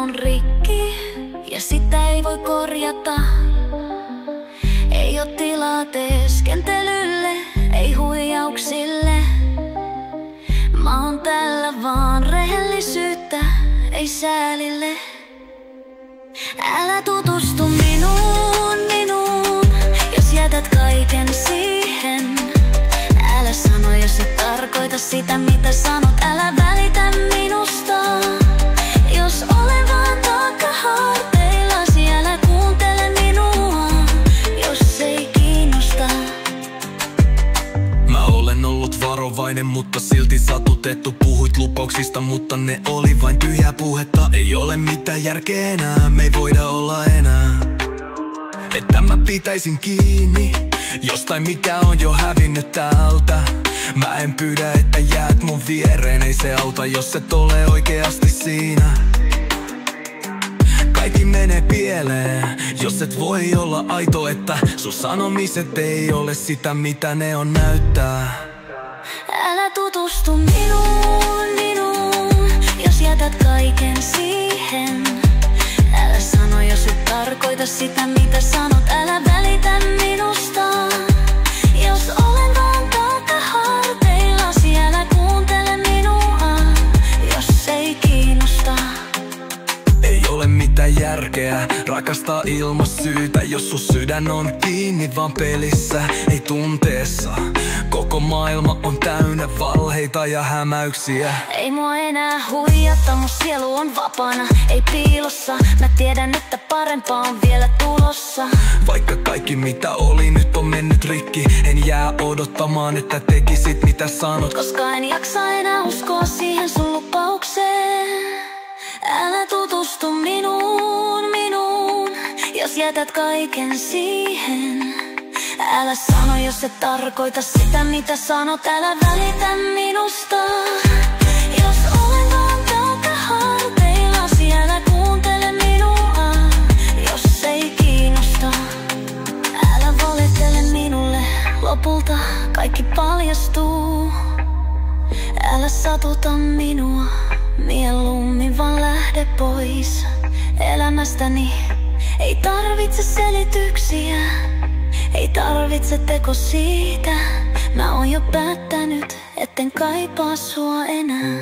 on rikki ja sitä ei voi korjata. Ei oo tilaa teeskentelylle, ei huijauksille. Mä oon täällä vaan rehellisyyttä, ei säälille. Älä tutustu minuun, jos jätät kaiken siihen. Älä sano, jos et tarkoita sitä, mitä sanot. Älä välitä minusta, jos olen vaan takaharteillasi. Älä kuuntele minua, jos ei kiinnosta. Mä olen ollut varovainen, mutta silti satutettu. Puhuit lupauksista, mutta ne oli vain tyhjää puhetta. Ei ole mitään järkeä enää, me ei voida olla enää. Että mä pitäisin kiinni jostain, mikä on jo hävinnyt täältä. Mä en pyydä, että jäät mun viereen, ei se auta, jos et ole oikeasti siinä. Kaikki menee pieleen, jos et voi olla aito, että sun sanomiset ei ole sitä, mitä ne on näyttää. Älä tutustu minuun, jos jätät kaiken siihen. Älä sano, jos et tarkoita sitä, mitä sanot. Älä välitä minusta, jos olen vaan takaharteillasi. Älä kuuntele minua, jos ei kiinnosta. Ei ole mitään järkeä rakastaa ilman syytä, jos sun sydän on kiinni vaan pelissä, ei tunteessa. Koko maailma on täynnä valheita ja hämäyksiä. Ei mua enää huijata, mun sielu on vapaana, ei piilossa. Mä tiedän, että parempaa on vielä tulossa. Vaikka kaikki mitä oli nyt on mennyt rikki, en jää odottamaan, että tekisit mitä sanot. Koska en jaksa enää uskoa siihen sun lupaukseen. Älä tutustu minuun, jos jätät kaiken siihen. Älä sano, jos et tarkoita sitä, mitä sanot. Älä välitä minusta, jos olen vaan takaharteillasi. Älä kuuntele minua, jos ei kiinnosta. Älä valittele minulle, lopulta kaikki paljastuu. Älä satuta minua, mieluummin vaan lähde pois elämästäni. Ei tarvitse selityksiä, ei tarvitse teko siitä. Mä oon jo päättänyt, etten kaipaa sua enää.